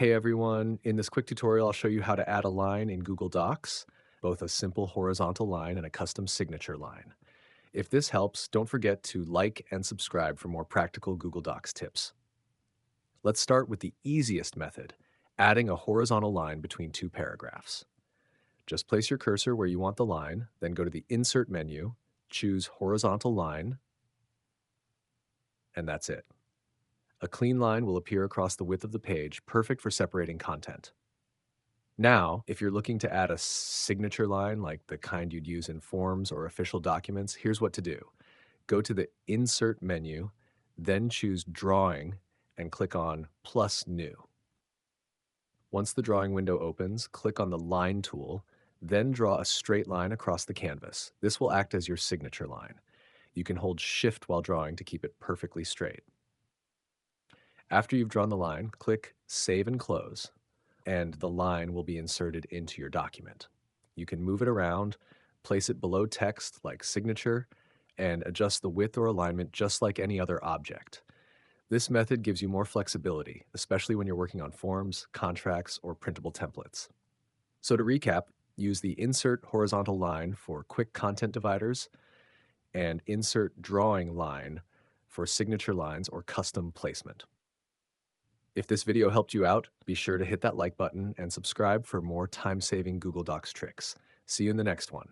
Hey everyone, in this quick tutorial I'll show you how to add a line in Google Docs, both a simple horizontal line and a custom signature line. If this helps, don't forget to like and subscribe for more practical Google Docs tips. Let's start with the easiest method, adding a horizontal line between two paragraphs. Just place your cursor where you want the line, then go to the Insert menu, choose Horizontal Line, and that's it. A clean line will appear across the width of the page, perfect for separating content. Now, if you're looking to add a signature line like the kind you'd use in forms or official documents, here's what to do. Go to the Insert menu, then choose Drawing and click on Plus New. Once the drawing window opens, click on the Line tool, then draw a straight line across the canvas. This will act as your signature line. You can hold Shift while drawing to keep it perfectly straight. After you've drawn the line, click Save and Close, and the line will be inserted into your document. You can move it around, place it below text like signature, and adjust the width or alignment just like any other object. This method gives you more flexibility, especially when you're working on forms, contracts, or printable templates. So to recap, use the Insert Horizontal Line for quick content dividers and Insert Drawing Line for signature lines or custom placement. If this video helped you out, be sure to hit that like button and subscribe for more time-saving Google Docs tricks. See you in the next one.